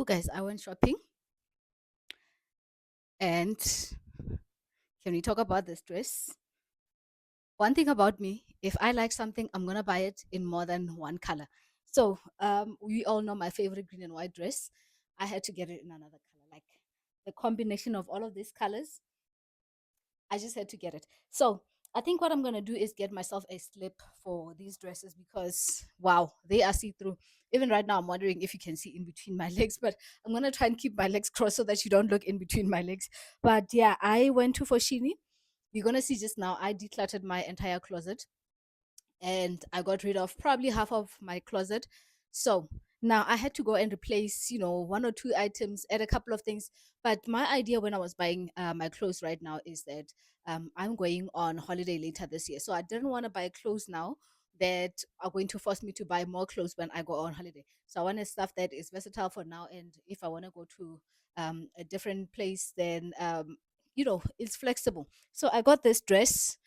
Oh, guys, I went shopping and can we talk about this dress? One thing about me, if I like something, I'm going to buy it in more than one color. So, we all know my favorite green and white dress. I had to get it in another color. Like the combination of all of these colors, I just had to get it. So, I think what I'm going to do is get myself a slip for these dresses because, wow, they are see through. Even right now, I'm wondering if you can see in between my legs, but I'm going to try and keep my legs crossed so that you don't look in between my legs. But yeah, I went to Foschini. You're going to see just now, I decluttered my entire closet and I got rid of probably half of my closet. So now I had to go and replace, one or two items, add a couple of things. But my idea when I was buying my clothes right now is that I'm going on holiday later this year. So I didn't want to buy clothes now that are going to force me to buy more clothes when I go on holiday. So I wanted stuff that is versatile for now. And if I want to go to a different place, then, it's flexible. So I got this dress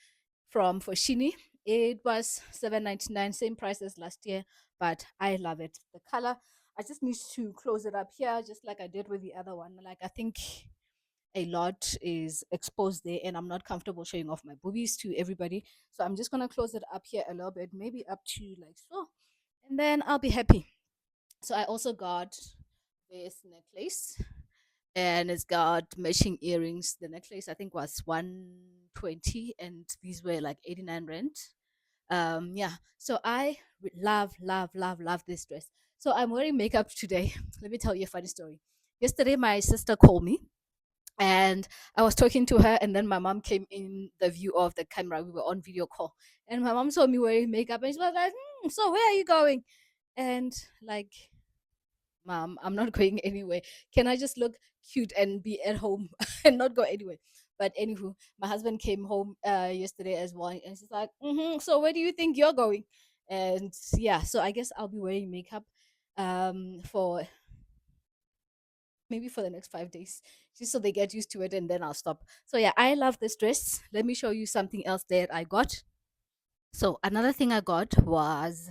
from Foschini. It was 7.99, same price as last year, but I love it. The color, I just need to close it up here, just like I did with the other one. Like I think a lot is exposed there, and I'm not comfortable showing off my boobies to everybody. So I'm just gonna close it up here a little bit, maybe up to like so, and then I'll be happy. So I also got this necklace and it's got matching earrings. The necklace I think was 120 and these were like 89 rand. Yeah, so I love this dress. So I'm wearing makeup today. Let me tell you a funny story. Yesterday my sister called me and I was talking to her, and then my mom came in the view of the camera. We were on video call, and my mom saw me wearing makeup, and she was like, "So where are you going?" And like, Mom, I'm not going anywhere. Can I just look cute and be at home and not go anywhere? But anywho, my husband came home yesterday as well, and she's like, "So where do you think you're going?" And yeah, so I guess I'll be wearing makeup for maybe for the next 5 days, just so they get used to it, and then I'll stop. So yeah, I love this dress. Let me show you something else that I got. So another thing I got was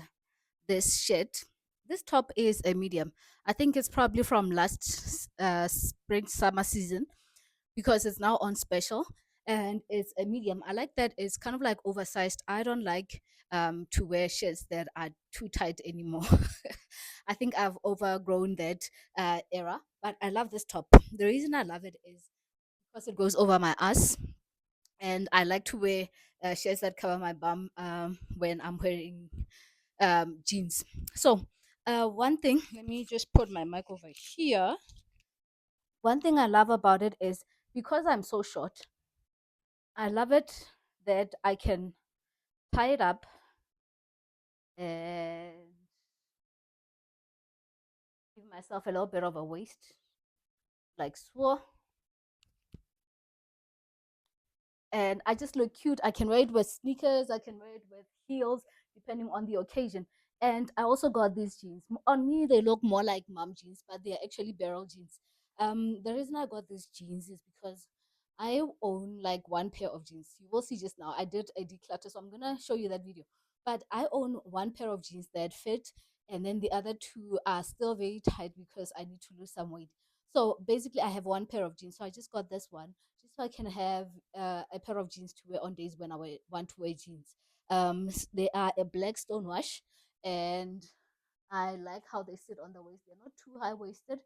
this shirt. This top is a medium. I think it's probably from last spring summer season because it's now on special and it's a medium. I like that it's kind of like oversized. I don't like to wear shirts that are too tight anymore. I think I've overgrown that era, but I love this top. The reason I love it is because it goes over my ass, and I like to wear shirts that cover my bum when I'm wearing jeans. So, one thing, let me just put my mic over here. One thing I love about it is because I'm so short, I love it that I can tie it up and give myself a little bit of a waist, like so. And I just look cute. I can wear it with sneakers, I can wear it with heels, depending on the occasion. And I also got these jeans. On me, they look more like mom jeans, but they are actually barrel jeans. The reason I got these jeans is because I own like one pair of jeans. You will see just now. I did a declutter, so I'm gonna show you that video. But I own one pair of jeans that fit, and then the other two are still very tight because I need to lose some weight. So basically, I have one pair of jeans. So I just got this one just so I can have a pair of jeans to wear on days when want to wear jeans. They are a black stonewash, and I like how they sit on the waist. They're not too high waisted,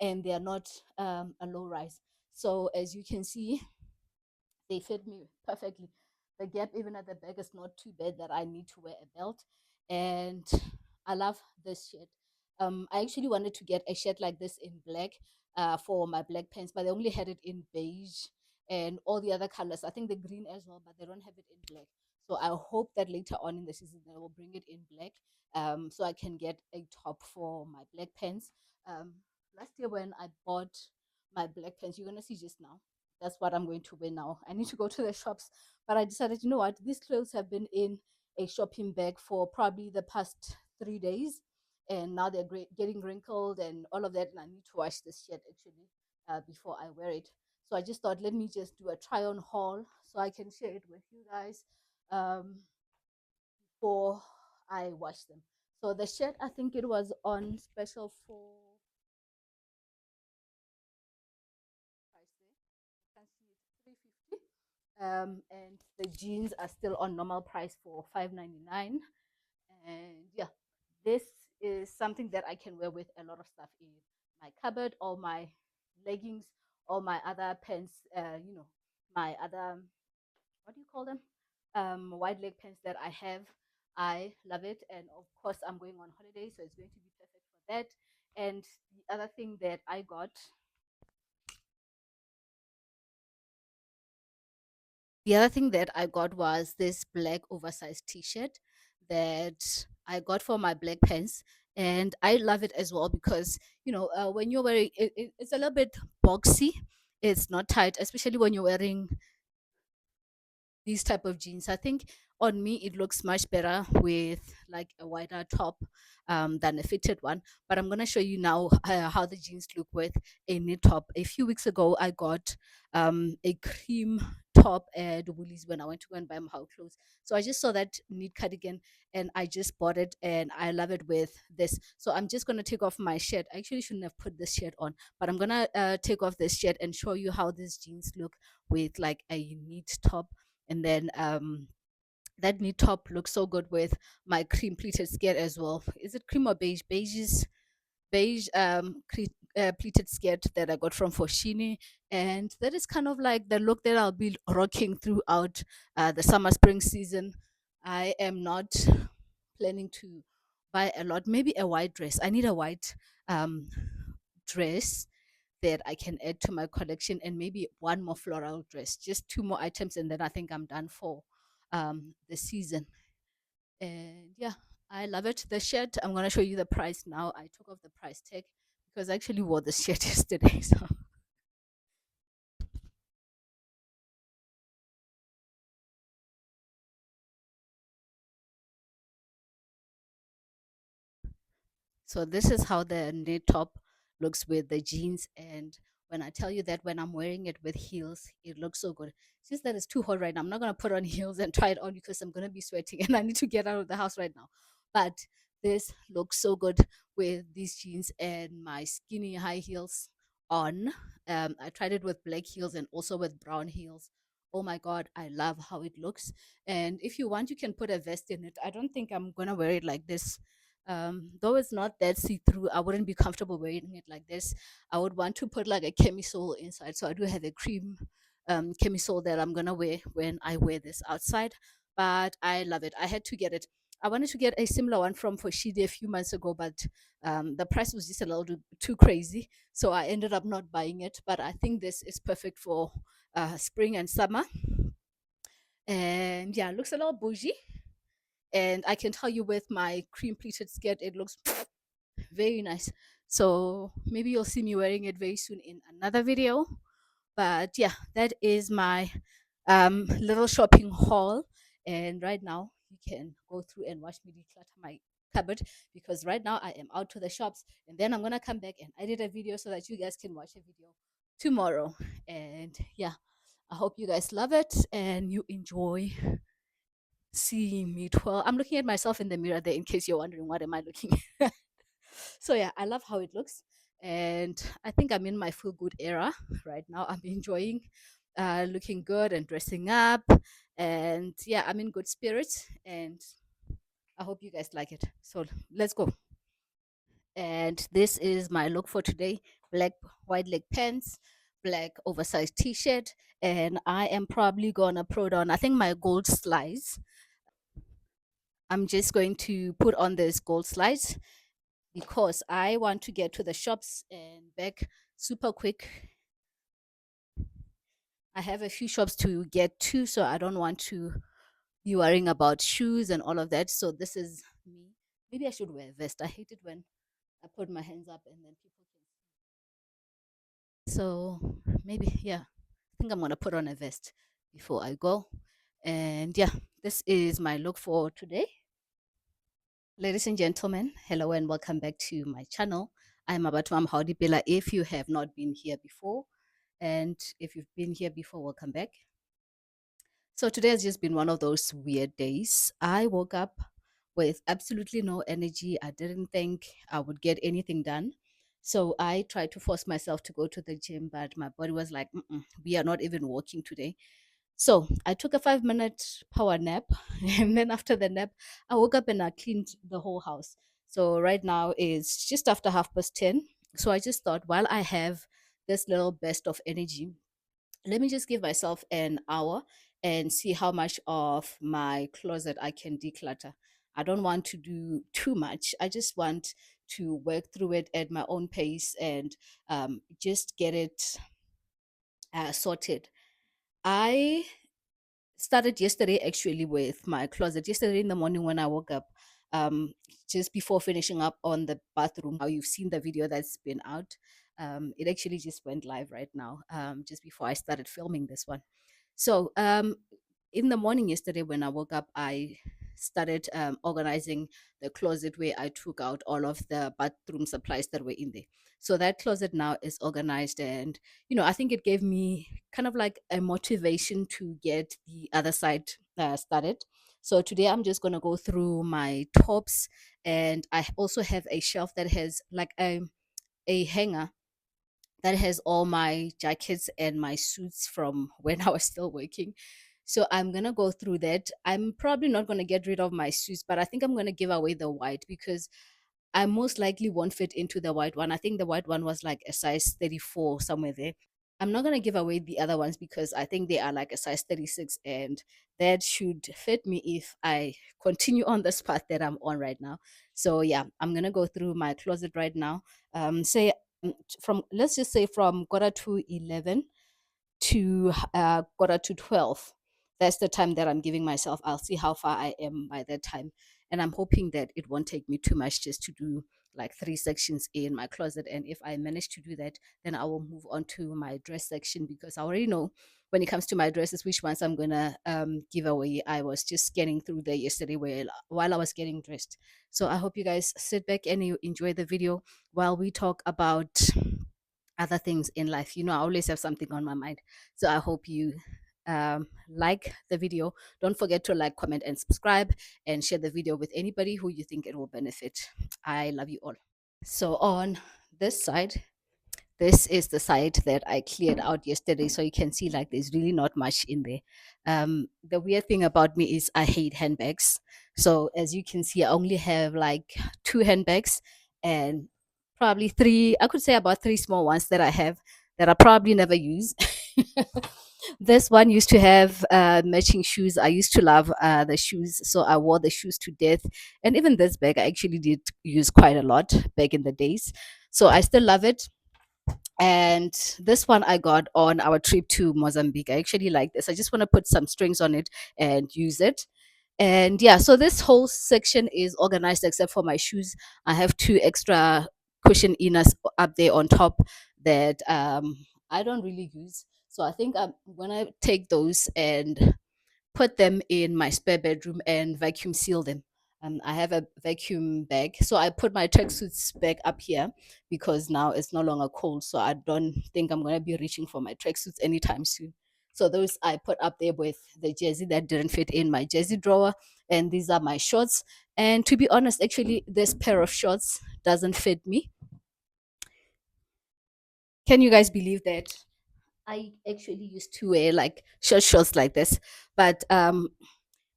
and they are not a low rise. So as you can see, they fit me perfectly. The gap even at the back is not too bad that I need to wear a belt. And I love this shirt. I actually wanted to get a shirt like this in black for my black pants, but they only had it in beige and all the other colors. I think the green as well, but they don't have it in black. So I hope that later on in the season they will bring it in black, so I can get a top for my black pants. Um, Last year when I bought my black pants, you're gonna see just now, that's what I'm going to wear now. I need to go to the shops, but I decided, you know what, these clothes have been in a shopping bag for probably the past 3 days, and now they're getting wrinkled and all of that, and I need to wash this shirt actually before I wear it. So I just thought, let me just do a try on haul so I can share it with you guys before I wash them. So the shirt, I think it was on special for and the jeans are still on normal price for 5.99. And yeah, this is something that I can wear with a lot of stuff in my cupboard, or my leggings, or my other pants. My other, what do you call them? Wide leg pants that I have. I love it, and of course, I'm going on holiday, so it's going to be perfect for that. And the other thing that I got, was this black oversized T-shirt that I got for my black pants, and I love it as well because when you're wearing it, it's a little bit boxy. It's not tight, especially when you're wearing these type of jeans. I think on me it looks much better with like a wider top than a fitted one. But I'm gonna show you now how the jeans look with a knit top. A few weeks ago, I got a cream top at Woolies when I went to go and buy my house clothes. So I just saw that knit cardigan and I just bought it and I love it with this. So I'm just gonna take off my shirt. I actually shouldn't have put this shirt on, but I'm gonna take off this shirt and show you how these jeans look with like a knit top. And then that knit top looks so good with my cream pleated skirt as well. Is it cream or beige? Beige pleated skirt that I got from Foschini, and that is kind of like the look that I'll be rocking throughout the summer spring season. I am not planning to buy a lot. Maybe a white dress. I need a white um, dress that I can add to my collection, and maybe one more floral dress, just two more items, and then I think I'm done for the season. And yeah, I love it. The shirt, I'm gonna show you the price now. I took off the price tag because I actually wore the shirt yesterday. So this is how the knit top looks with the jeans. And when I tell you that when I'm wearing it with heels, it looks so good. It's just that it's too hot right now. I'm not gonna put on heels and try it on because I'm gonna be sweating and I need to get out of the house right now. But this looks so good with these jeans and my skinny high heels on. I tried it with black heels and also with brown heels. Oh my god, I love how it looks. And if you want, you can put a vest in it. I don't think I'm gonna wear it like this, though it's not that see through. I wouldn't be comfortable wearing it like this. I would want to put like a camisole inside. So I do have a cream camisole that I'm gonna wear when I wear this outside. But I love it. I had to get it. I wanted to get a similar one from Foshidi a few months ago, but the price was just a little too crazy. So I ended up not buying it. But I think this is perfect for spring and summer. And yeah, looks a little bougie. And I can tell you with my cream pleated skirt, it looks very nice. So maybe you'll see me wearing it very soon in another video. But yeah, that is my little shopping haul. And right now, you can go through and watch me declutter my cupboard because right now I am out to the shops and then I'm gonna come back and edit a video so that you guys can watch a video tomorrow. And yeah, I hope you guys love it and you enjoy seeing me twirl. I'm looking at myself in the mirror there in case you're wondering what am I looking at. So yeah, I love how it looks, and I think I'm in my feel good era right now. I'm enjoying looking good and dressing up, and yeah, I'm in good spirits, and I hope you guys like it. So let's go. And this is my look for today: black wide leg pants, black oversized t-shirt, and I am probably gonna put on, I think, my gold slides. I'm just going to put on this gold slides because I want to get to the shops and back super quick. I have a few shops to get to, so I don't want to be worrying about shoes and all of that. So this is me. Maybe I should wear a vest. I hate it when I put my hands up and then people can. So maybe, yeah, I think I'm gonna put on a vest before I go. And yeah, this is my look for today. Ladies and gentlemen, hello and welcome back to my channel. I'm Abatwam Howdy Bella if you have not been here before. And if you've been here before, welcome back. So today has just been one of those weird days. I woke up with absolutely no energy. I didn't think I would get anything done. So I tried to force myself to go to the gym, but my body was like, "Mm-mm, we are not even walking today." So I took a 5 minute power nap. And then after the nap, I woke up and I cleaned the whole house. So right now it's just after 10:30. So I just thought, while I have this little burst of energy, let me just give myself an hour and see how much of my closet I can declutter. I don't want to do too much. I just want to work through it at my own pace and just get it sorted. I started yesterday actually with my closet. Yesterday in the morning when I woke up, um, just before finishing up on the bathroom. How you've seen the video that's been out. It actually just went live right now, just before I started filming this one. So in the morning yesterday when I woke up, I started organizing the closet where I took out all of the bathroom supplies that were in there. So that closet now is organized, and I think it gave me kind of like a motivation to get the other side started. So today I'm just gonna go through my tops, and I also have a shelf that has like a hanger that has all my jackets and my suits from when I was still working. So I'm gonna go through that. I'm probably not gonna get rid of my suits, but I think I'm gonna give away the white because I most likely won't fit into the white one. I think the white one was like a size 34 somewhere there. I'm not gonna give away the other ones because I think they are like a size 36, and that should fit me if I continue on this path that I'm on right now. So yeah, I'm gonna go through my closet right now. Say from, let's just say, from quarter to 11 to quarter to 12. That's the time that I'm giving myself. I'll see how far I am by that time. And I'm hoping that it won't take me too much just to do like 3 sections in my closet. And if I manage to do that, then I will move on to my dress section because I already know when it comes to my dresses which ones I'm going to give away. I was just scanning through there yesterday while I was getting dressed. So I hope you guys sit back and you enjoy the video while we talk about other things in life. I always have something on my mind. So I hope you like the video. Don't forget to like, comment, and subscribe, and share the video with anybody who you think it will benefit. I love you all. So on this side, this is the side that I cleared out yesterday. So you can see like there's really not much in there. The weird thing about me is I hate handbags. So as you can see, I only have like 2 handbags and probably three, I could say about 3 small ones that I have that I probably never use. This one used to have matching shoes. I used to love the shoes, so I wore the shoes to death. And even this bag, I actually did use quite a lot back in the days. So I still love it. And this one I got on our trip to Mozambique. I actually like this. I just want to put some strings on it and use it. And yeah, so this whole section is organized except for my shoes. I have 2 extra cushion inners up there on top that I don't really use. So I think I'm gonna take those and put them in my spare bedroom and vacuum seal them. I have a vacuum bag, so I put my tracksuits bag up here because now it's no longer cold. So I don't think I'm gonna be reaching for my tracksuits anytime soon. So those I put up there with the jersey that didn't fit in my jersey drawer, and these are my shorts. And to be honest, actually, this pair of shorts doesn't fit me. Can you guys believe that? I actually used to wear like short shorts like this, but they're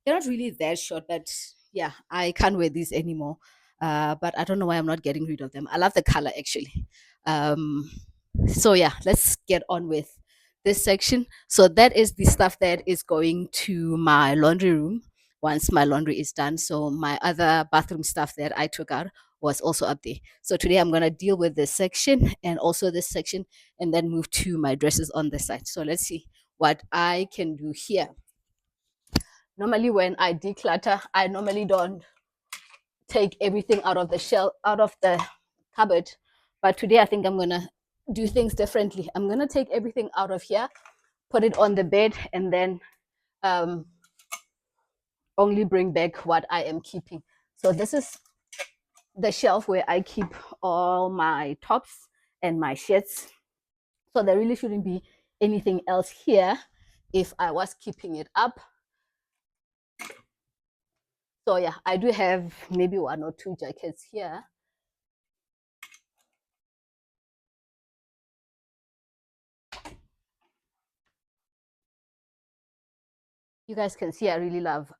not really that short, but yeah, I can't wear these anymore. But I don't know why I'm not getting rid of them. I love the color actually. Um, so yeah, let's get on with this section. So that is the stuff that is going to my laundry room once my laundry is done. So my other bathroom stuff that I took out was also up there. So today I'm gonna deal with this section and also this section, and then move to my dresses on this side. So let's see what I can do here. Normally when I declutter, I normally don't take everything out of the shell, out of the cupboard. But today I think I'm gonna do things differently. I'm gonna take everything out of here, put it on the bed, and then um, only bring back what I am keeping. So this is the shelf where I keep all my tops and my shirts. So there really shouldn't be anything else here if I was keeping it up. So yeah, I do have maybe 1 or 2 jackets here. You guys can see I really love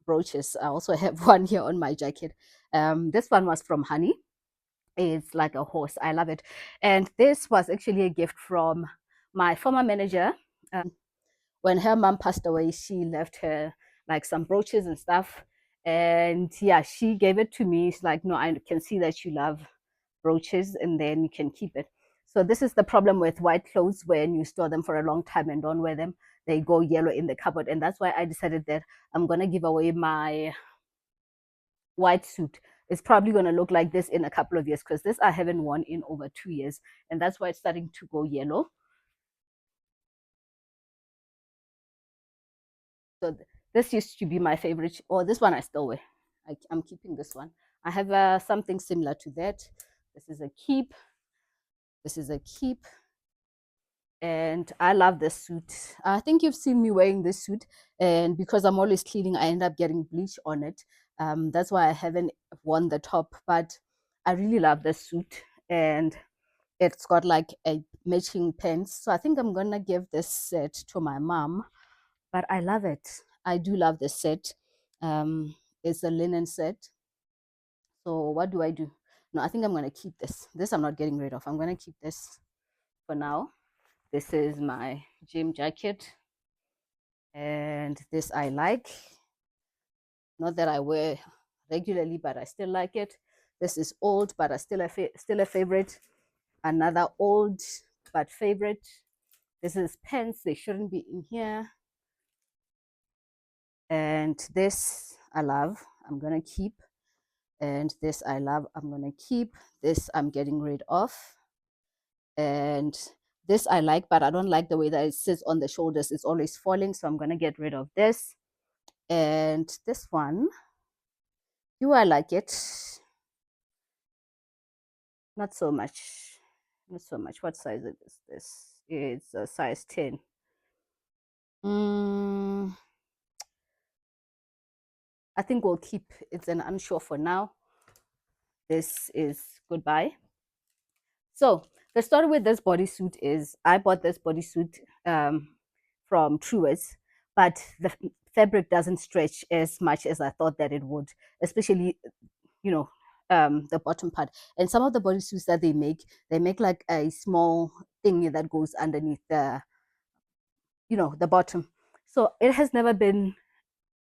brooches. I also have one here on my jacket. This one was from Honey. It's like a horse. I love it. And this was actually a gift from my former manager. When her mom passed away, she left her like some brooches and stuff. And yeah, she gave it to me. It's like, no, I can see that you love brooches, and then you can keep it. So this is the problem with white clothes. When you store them for a long time and don't wear them, they go yellow in the cupboard. And that's why I decided that I'm gonna give away my white suit. It's probably gonna look like this in a couple of years, because this I haven't worn in over 2 years, and that's why it's starting to go yellow. So this used to be my favorite, or this one I still wear. I'm keeping this one. I have something similar to that. This is a keep. This is a keep. And I love this suit. I think you've seen me wearing this suit, and because I'm always cleaning, I end up getting bleach on it. That's why I haven't worn the top, but I really love this suit, and it's got like a matching pants. So I think I'm gonna give this set to my mom, but I love it. I do love this set. It's a linen set. So what do I do? No, I think I'm gonna keep this. This I'm not getting rid of. I'm gonna keep this for now. This is my gym jacket, and this I like. Not that I wear regularly, but I still like it. This is old, but I still a favorite. Another old but favorite. This is pants. They shouldn't be in here. And this I love. I'm gonna keep. And this I love. I'm gonna keep. This I'm getting rid of. And this I like, but I don't like the way that it sits on the shoulders. It's always falling, so I'm gonna get rid of this. And this one, do I like it? Not so much. Not so much. What size is this? It's a size 10. Mm, I think we'll keep it's an unsure for now. This is goodbye. So the story with this bodysuit is I bought this bodysuit from Truworths, but the fabric doesn't stretch as much as I thought that it would, especially, you know, the bottom part. And some of the bodysuits that they make like a small thing that goes underneath the bottom. So it has never been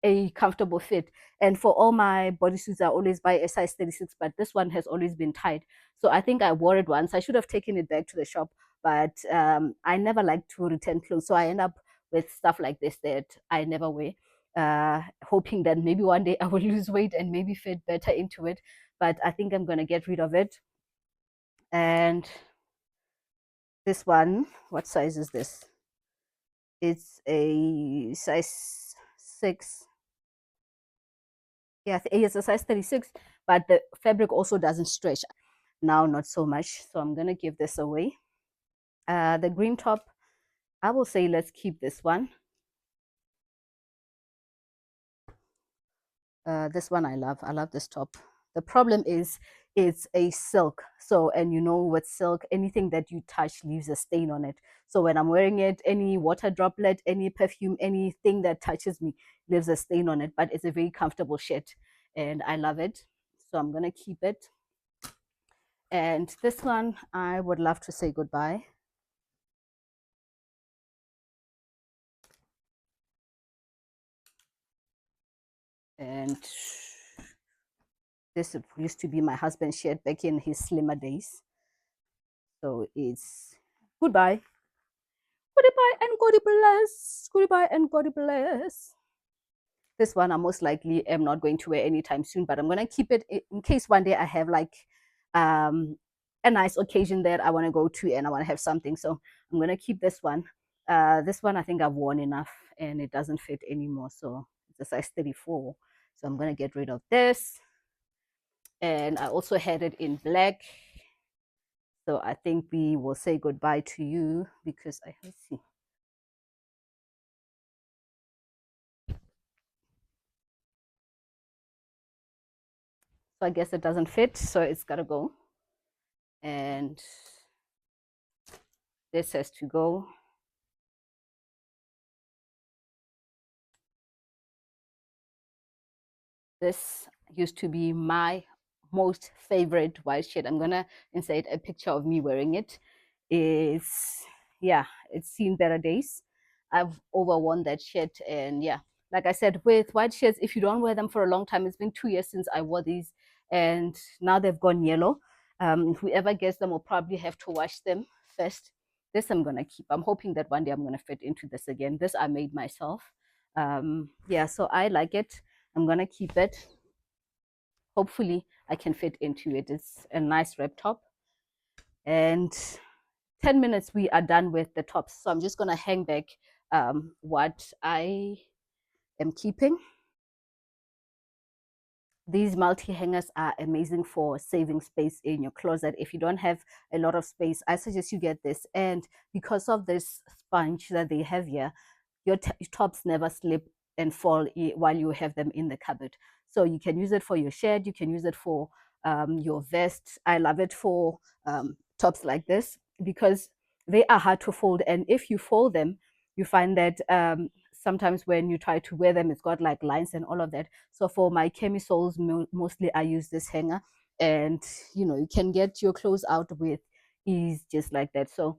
a comfortable fit. And for all my bodysuits, I always buy a size 36, but this one has always been tight. So I think I wore it once. I should have taken it back to the shop, but I never like to return clothes. So I end up with stuff like this that I never wear, hoping that maybe one day I will lose weight and maybe fit better into it. But I think I'm going to get rid of it. And this one, what size is this? It's a size 6. Yeah, it's a size 36, but the fabric also doesn't stretch. Now, not so much. So I'm going to give this away. The green top, I will say let's keep this one. This one I love. I love this top. The problem is it's a silk. So, and with silk, anything that you touch leaves a stain on it. So when I'm wearing it, any water droplet, any perfume, anything that touches me leaves a stain on it. But it's a very comfortable shirt, and I love it. So I'm going to keep it. And this one, I would love to say goodbye. And this used to be my husband's shirt back in his slimmer days. So it's goodbye. Goodbye and God bless. Goodbye and God bless. This one I most likely am not going to wear anytime soon, but I'm going to keep it in case one day I have like um, a nice occasion that I want to go to and I want to have something. So I'm going to keep this one. This one I think I've worn enough and it doesn't fit anymore. So it's a size 34. So I'm going to get rid of this. And I also had it in black. So I think we will say goodbye to you because let's see. So I guess it doesn't fit, so it's got to go. And this has to go. This used to be my most favorite white shirt. I'm gonna insert a picture of me wearing it. It's yeah, it's seen better days. I've overworn that shirt, and yeah, like I said, with white shirts, if you don't wear them for a long time, it's been 2 years since I wore these, and now they've gone yellow. Whoever gets them will probably have to wash them first. This I'm gonna keep. I'm hoping that one day I'm gonna fit into this again. This I made myself. Yeah, so I like it. I'm gonna keep it. Hopefully I can fit into it. It's a nice wrap top. And 10 minutes we are done with the tops. So I'm just gonna hang back what I am keeping. These multi hangers are amazing for saving space in your closet. If you don't have a lot of space, I suggest you get this. And because of this sponge that they have here, your tops never slip and fall while you have them in the cupboard. So you can use it for your shirt, you can use it for your vest. I love it for tops like this because they are hard to fold. And if you fold them, you find that sometimes when you try to wear them, it's got like lines and all of that. So for my camisoles, mostly I use this hanger, and you can get your clothes out with ease just like that. So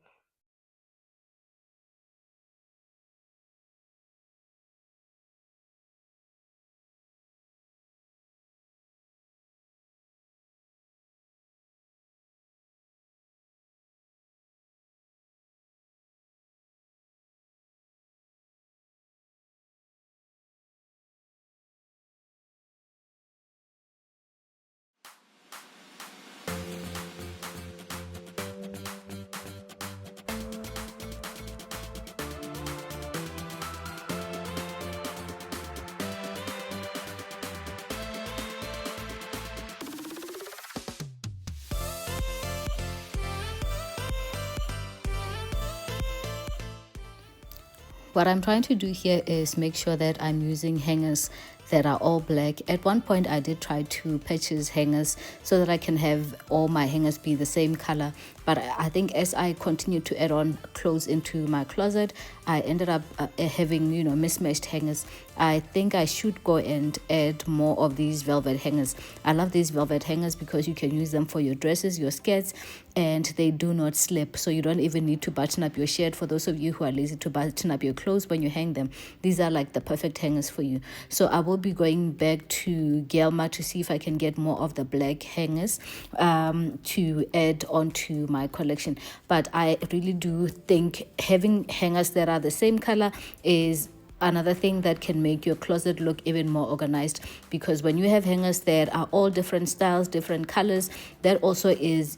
what I'm trying to do here is make sure that I'm using hangers that are all black. At one point I did try to purchase hangers so that I can have all my hangers be the same color, but I think as I continued to add on clothes into my closet, I ended up having mismatched hangers. I think I should go and add more of these velvet hangers. I love these velvet hangers because you can use them for your dresses, your skirts, and they do not slip, so you don't even need to button up your shirt. For those of you who are lazy to button up your clothes when you hang them, these are like the perfect hangers for you. So I will be going back to Gelma to see if I can get more of the black hangers to add onto my collection. But I really do think having hangers that are the same color is another thing that can make your closet look even more organized, because when you have hangers that are all different styles, different colors, that also is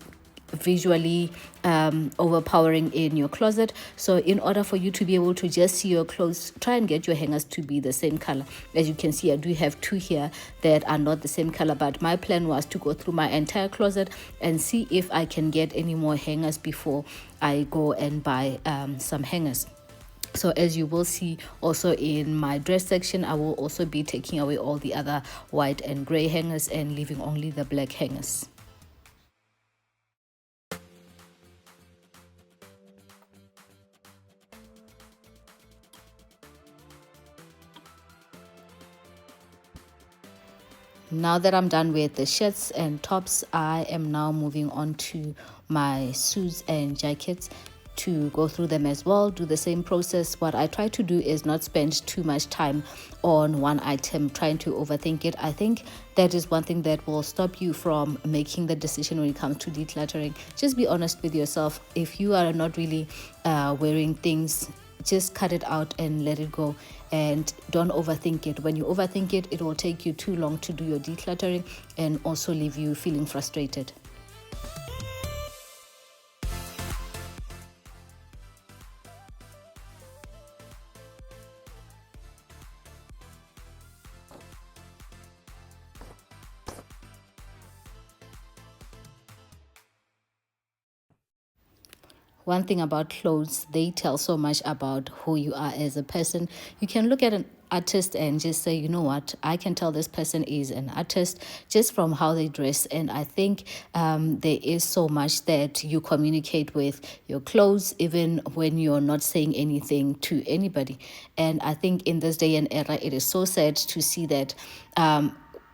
visually overpowering in your closet. So in order for you to be able to just see your clothes, try and get your hangers to be the same color. As you can see, I do have two here that are not the same color, but my plan was to go through my entire closet and see if I can get any more hangers before I go and buy some hangers. So as you will see also in my dress section, I will also be taking away all the other white and gray hangers and leaving only the black hangers. Now that I'm done with the shirts and tops, I am now moving on to my suits and jackets to go through them as well, do the same process. What I try to do is not spend too much time on one item, trying to overthink it. I think that is one thing that will stop you from making the decision when it comes to decluttering. Just be honest with yourself. If you are not really wearing things, just cut it out and let it go, and don't overthink it. When you overthink it, it will take you too long to do your decluttering and also leave you feeling frustrated. One thing about clothes, they tell so much about who you are as a person. You can look at an artist and just say, you know what, I can tell this person is an artist just from how they dress. And I think there is so much that you communicate with your clothes, even when you're not saying anything to anybody. And I think in this day and era, it is so sad to see that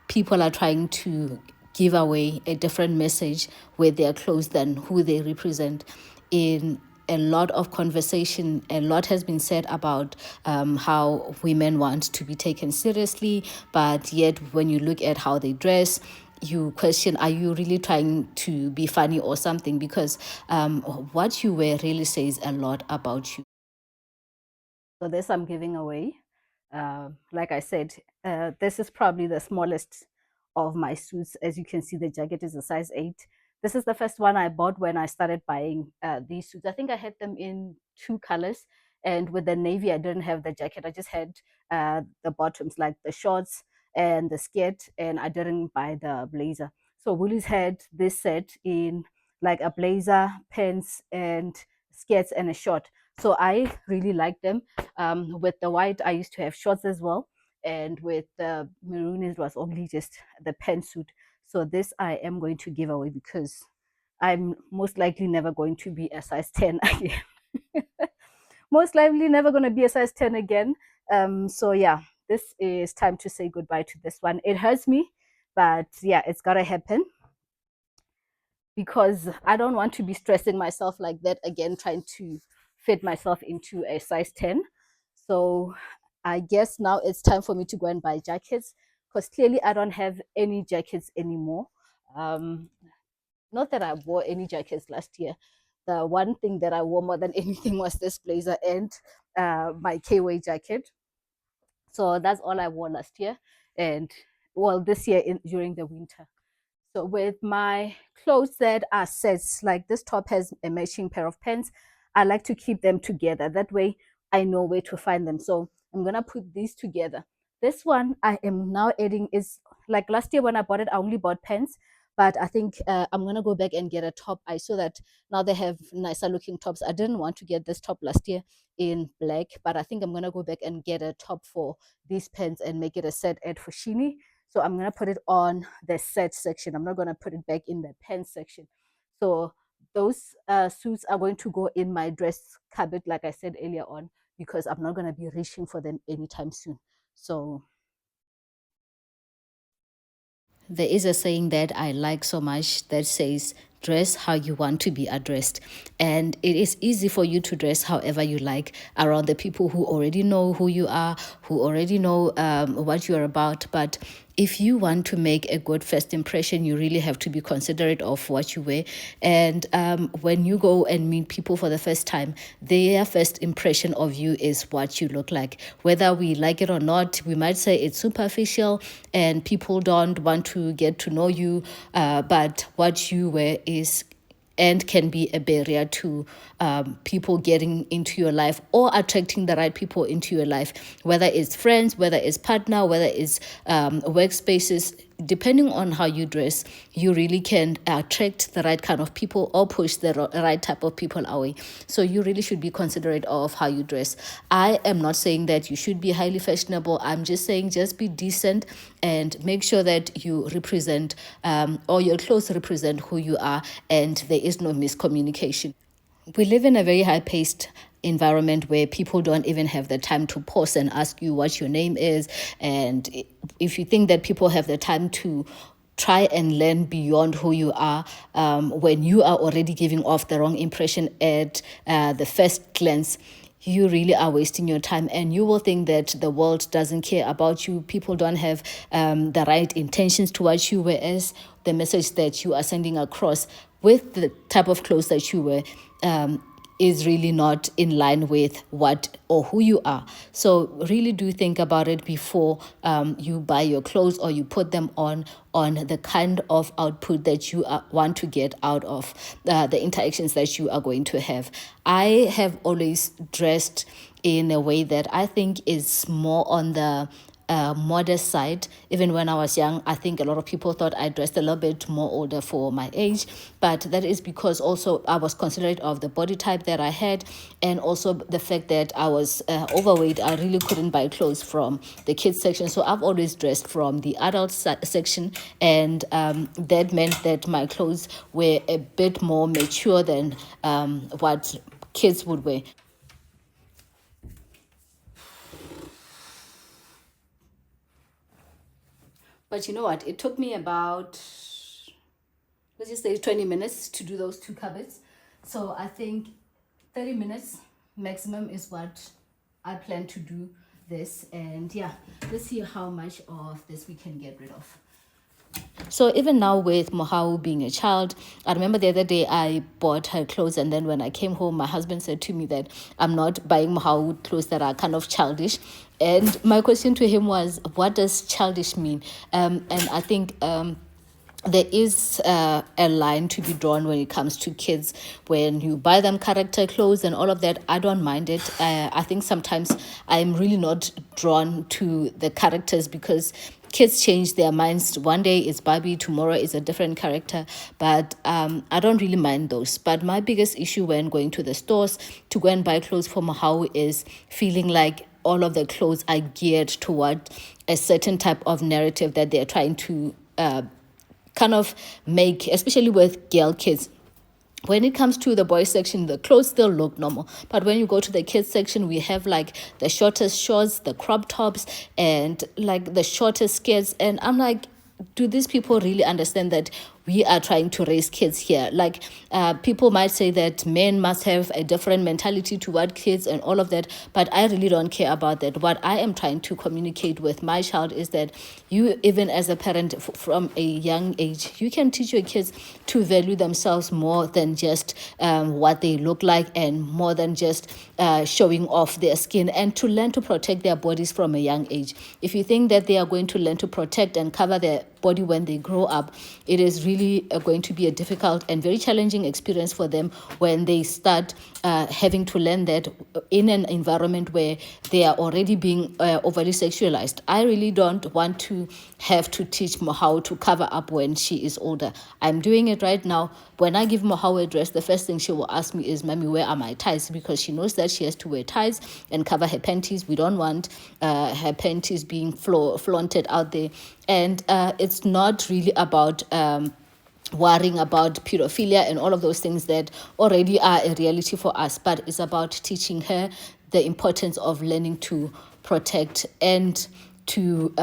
people are trying to give away a different message with their clothes than who they represent. In a lot of conversation, a lot has been said about how women want to be taken seriously, but yet when you look at how they dress, you question, are you really trying to be funny or something? Because what you wear really says a lot about you. So this I'm giving away. Like I said, this is probably the smallest of my suits. As you can see, the jacket is a size 8. This is the first one I bought when I started buying these suits. I think I had them in 2 colors. And with the navy, I didn't have the jacket. I just had the bottoms, like the shorts and the skirt, and I didn't buy the blazer. So Woolies had this set in like a blazer, pants, and skirts and a short. So I really like them. With the white, I used to have shorts as well. And with the maroon, it was only just the pantsuit. So this I am going to give away because I'm most likely never going to be a size 10 again. Most likely never going to be a size 10 again. So yeah, this is time to say goodbye to this one. It hurts me, but yeah, it's got to happen because I don't want to be stressing myself like that again, trying to fit myself into a size 10. So I guess now it's time for me to go and buy jackets because clearly I don't have any jackets anymore. Um, Not that I wore any jackets last year. The one thing that I wore more than anything was this blazer and my KWA jacket. So that's all I wore last year. And well, this year during the winter. So with my clothes that are sets, like this top has a matching pair of pants, I like to keep them together. That way I know where to find them. So I'm gonna put these together. This one I am now adding is like last year when I bought it, I only bought pants, but I think I'm gonna go back and get a top. I saw that now they have nicer looking tops. I didn't want to get this top last year in black, but I think I'm gonna go back and get a top for these pants and make it a set at Fushini. So I'm going to put it on the set section. I'm not going to put it back in the pants section. So those suits are going to go in my dress cupboard, like I said earlier on, because I'm not going to be reaching for them anytime soon. So there is a saying that I like so much that says, dress how you want to be addressed. And it is easy for you to dress however you like around the people who already know who you are, who already know what you're about. But if you want to make a good first impression, you really have to be considerate of what you wear. And when you go and meet people for the first time, their first impression of you is what you look like. Whether we like it or not, we might say it's superficial and people don't want to get to know you, but what you wear is and can be a barrier to people getting into your life or attracting the right people into your life, whether it's friends, whether it's partner, whether it's workspaces. Depending on how you dress, you really can attract the right kind of people or push the right type of people away. So you really should be considerate of how you dress. I am not saying that you should be highly fashionable. I'm just saying just be decent and make sure that you represent or your clothes represent who you are and there is no miscommunication. We live in a very high paced environment where people don't even have the time to pause and ask you what your name is. And if you think that people have the time to try and learn beyond who you are when you are already giving off the wrong impression at the first glance, you really are wasting your time and you will think that the world doesn't care about you. People don't have the right intentions towards you, whereas the message that you are sending across with the type of clothes that you wear is really not in line with what or who you are. So really do think about it before you buy your clothes or you put them on the kind of output that you want to get out of the interactions that you are going to have. I have always dressed in a way that I think is more on the modest side. Even when I was young, I think a lot of people thought I dressed a little bit more older for my age, but that is because also I was considerate of the body type that I had and also the fact that I was overweight. I really couldn't buy clothes from the kids section, so I've always dressed from the adult section, and that meant that my clothes were a bit more mature than what kids would wear. But you know what? It took me about, let's just say 20 minutes to do those two cupboards. So I think 30 minutes maximum is what I plan to do this. And yeah, let's see how much of this we can get rid of. So even now with Mohau being a child, I remember the other day I bought her clothes, and then when I came home, my husband said to me that I'm not buying Mohau clothes that are kind of childish. And my question to him was, what does childish mean? And I think there is a line to be drawn when it comes to kids. When you buy them character clothes and all of that, I don't mind it. I think sometimes I'm really not drawn to the characters because kids change their minds. One day it's Barbie, tomorrow is a different character. But I don't really mind those. But my biggest issue when going to the stores to go and buy clothes for Mahau is feeling like all of the clothes are geared toward a certain type of narrative that they're trying to kind of make, especially with girl kids. When it comes to the boys section, the clothes still look normal. But when you go to the kids section, we have like the shortest shorts, the crop tops, and like the shortest skirts. And I'm like, do these people really understand that we are trying to raise kids here? Like, people might say that men must have a different mentality toward kids and all of that, but I really don't care about that. What I am trying to communicate with my child is that you, even as a parent from a young age, you can teach your kids to value themselves more than just what they look like, and more than just showing off their skin, and to learn to protect their bodies from a young age. If you think that they are going to learn to protect and cover their body when they grow up, it is really going to be a difficult and very challenging experience for them when they start having to learn that in an environment where they are already being overly sexualized. I really don't want to have to teach Mohau to cover up when she is older. I'm doing it right now. When I give Mohau a dress, the first thing she will ask me is, Mommy, where are my ties? Because she knows that she has to wear ties and cover her panties. We don't want her panties being flaunted out there. And it's not really about worrying about pedophilia and all of those things that already are a reality for us, but it's about teaching her the importance of learning to protect and to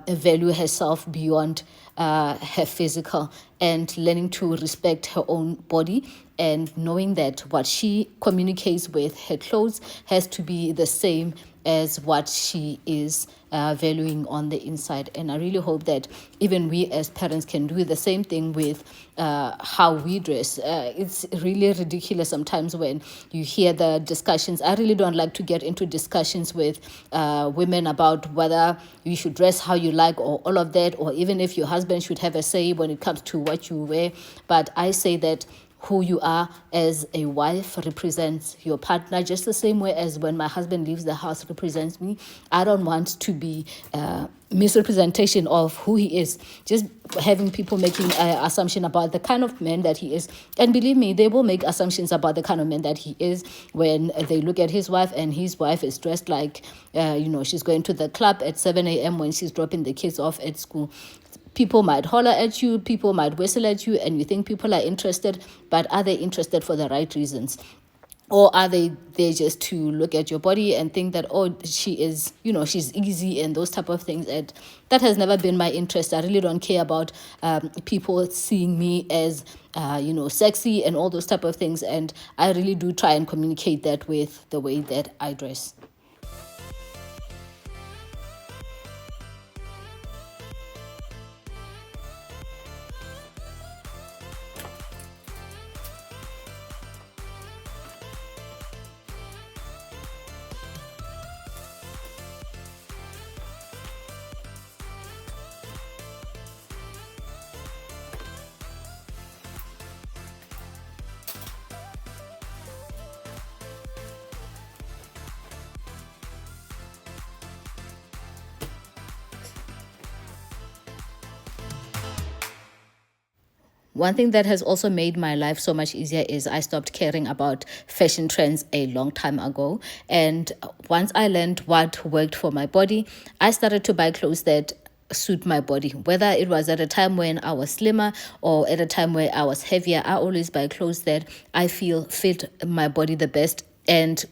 value herself beyond her physical, and learning to respect her own body, and knowing that what she communicates with her clothes has to be the same as what she is valuing on the inside. And I really hope that even we as parents can do the same thing with how we dress. It's really ridiculous sometimes when you hear the discussions. I really don't like to get into discussions with women about whether you should dress how you like or all of that, or even if your husband should have a say when it comes to what you wear. But I say that who you are as a wife represents your partner just the same way as when my husband leaves the house represents me. I don't want to be misrepresentation of who he is, just having people making an assumption about the kind of man that he is. And believe me, they will make assumptions about the kind of man that he is when they look at his wife, and his wife is dressed like she's going to the club at 7 a.m. when she's dropping the kids off at school. People might holler at you, people might whistle at you, and you think people are interested, but are they interested for the right reasons? Or are they there just to look at your body and think that, oh, she is, she's easy and those type of things? And that has never been my interest. I really don't care about people seeing me as, sexy and all those type of things. And I really do try and communicate that with the way that I dress. One thing that has also made my life so much easier is I stopped caring about fashion trends a long time ago. And once I learned what worked for my body, I started to buy clothes that suit my body. Whether it was at a time when I was slimmer or at a time where I was heavier, I always buy clothes that I feel fit my body the best and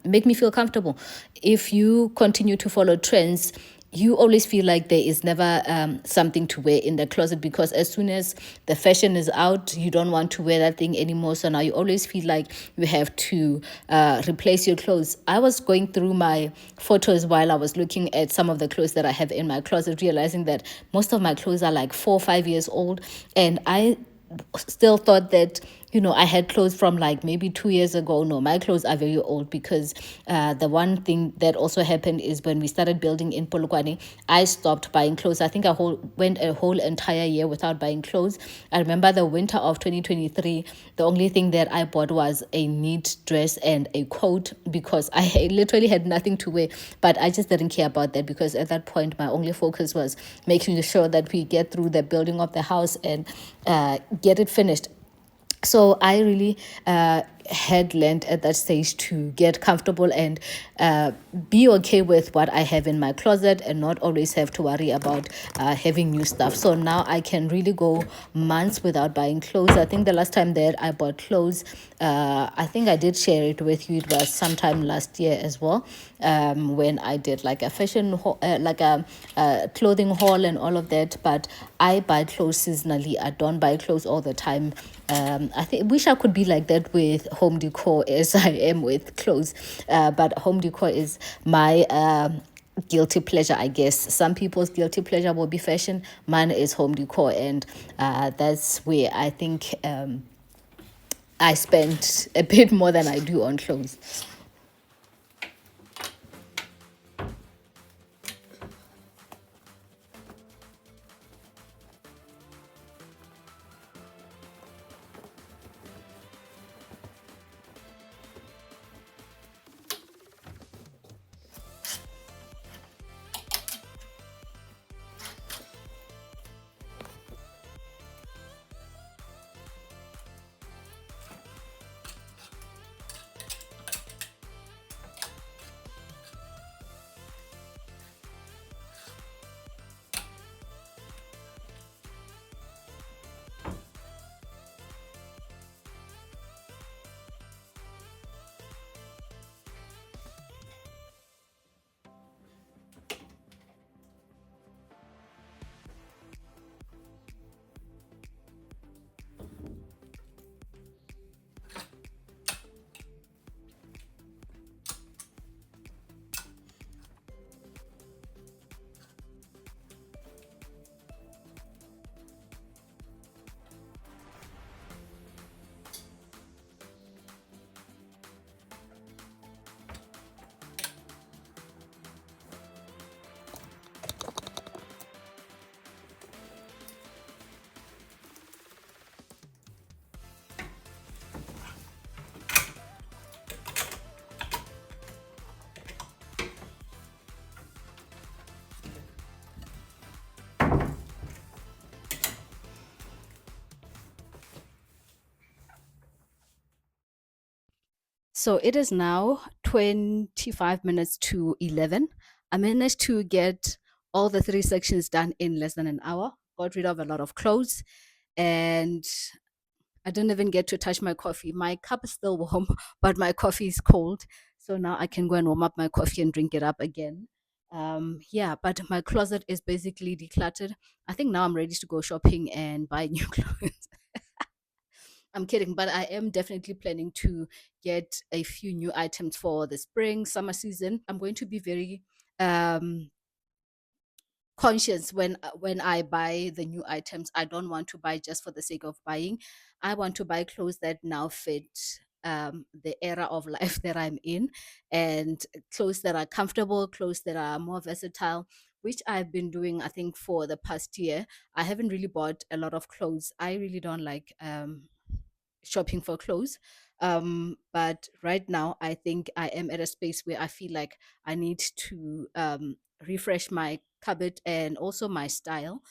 make me feel comfortable. If you continue to follow trends, you always feel like there is never something to wear in the closet, because as soon as the fashion is out, you don't want to wear that thing anymore. So now you always feel like you have to replace your clothes. I was going through my photos while I was looking at some of the clothes that I have in my closet, realizing that most of my clothes are like 4 or 5 years old. And I still thought that, I had clothes from like maybe 2 years ago. No, my clothes are very old, because the one thing that also happened is when we started building in Polokwane, I stopped buying clothes. I think went a whole entire year without buying clothes. I remember the winter of 2023, the only thing that I bought was a neat dress and a coat, because I literally had nothing to wear. But I just didn't care about that, because at that point my only focus was making sure that we get through the building of the house and get it finished. So I really had learned at that stage to get comfortable and be okay with what I have in my closet, and not always have to worry about having new stuff. So now I can really go months without buying clothes. I think the last time that I bought clothes, I think I did share it with you. It was sometime last year as well, when I did like a like a clothing haul and all of that. But I buy clothes seasonally. I don't buy clothes all the time. I think wish I could be like that with home decor as I am with clothes. But home decor is my guilty pleasure, I guess. Some people's guilty pleasure will be fashion. Mine is home decor, and that's where I think I spend a bit more than I do on clothes. So it is now 25 minutes to 11. I managed to get all the three sections done in less than an hour, got rid of a lot of clothes, and I didn't even get to touch my coffee. My cup is still warm, but my coffee is cold. So now I can go and warm up my coffee and drink it up again. Yeah, but my closet is basically decluttered. I think now I'm ready to go shopping and buy new clothes. I'm kidding, but I am definitely planning to get a few new items for the spring, summer season. I'm going to be very um conscious when I buy the new items. I don't want to buy just for the sake of buying. I want to buy clothes that now fit the era of life that I'm in, and clothes that are comfortable, clothes that are more versatile, which I've been doing, I think, for the past year. I haven't really bought a lot of clothes. I really don't like shopping for clothes. But right now, I think I am at a space where I feel like I need to refresh my cupboard and also my style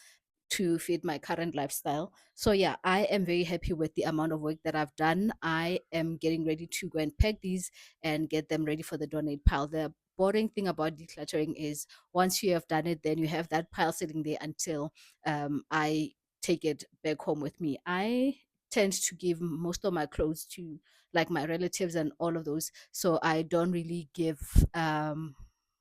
to fit my current lifestyle. So yeah, I am very happy with the amount of work that I've done. I am getting ready to go and pack these and get them ready for the donate pile. The boring thing about decluttering is once you have done it, then you have that pile sitting there until I take it back home with me. I tend to give most of my clothes to like my relatives and all of those. So I don't really give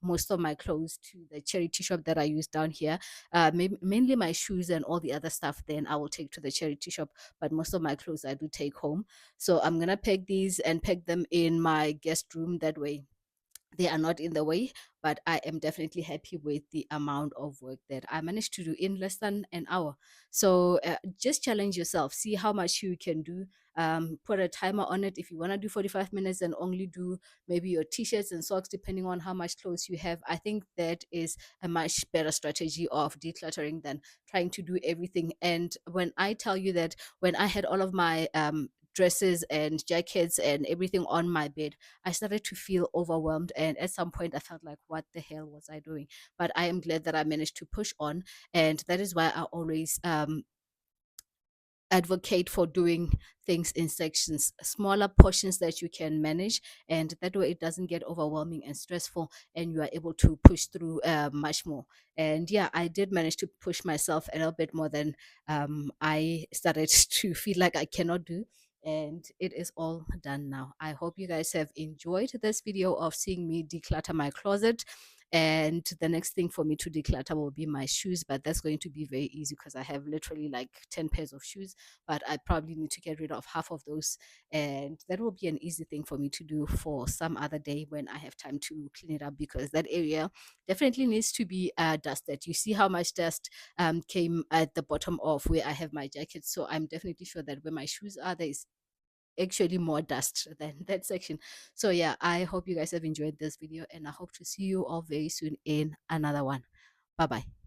most of my clothes to the charity shop that I use down here. Mainly my shoes and all the other stuff, then I will take to the charity shop. But most of my clothes I do take home. So I'm gonna pack these and pack them in my guest room. That way they are not in the way, but I am definitely happy with the amount of work that I managed to do in less than an hour. So just challenge yourself, see how much you can do. Put a timer on it. If you want to do 45 minutes and only do maybe your t-shirts and socks, depending on how much clothes you have, I think that is a much better strategy of decluttering than trying to do everything. And when I tell you that, when I had all of my dresses and jackets and everything on my bed, I started to feel overwhelmed. And at some point, I felt like, what the hell was I doing? But I am glad that I managed to push on. And that is why I always advocate for doing things in sections, smaller portions that you can manage, and that way it doesn't get overwhelming and stressful, and you are able to push through much more. And yeah, I did manage to push myself a little bit more than I started to feel like I cannot do. And it is all done now. I hope you guys have enjoyed this video of seeing me declutter my closet. And the next thing for me to declutter will be my shoes, but that's going to be very easy because I have literally like 10 pairs of shoes, but I probably need to get rid of half of those. And that will be an easy thing for me to do for some other day when I have time to clean it up, because that area definitely needs to be dusted. You see how much dust came at the bottom of where I have my jacket. So I'm definitely sure that where my shoes are, there is actually more dust than that section. So yeah, I hope you guys have enjoyed this video, and I hope to see you all very soon in another one. Bye bye.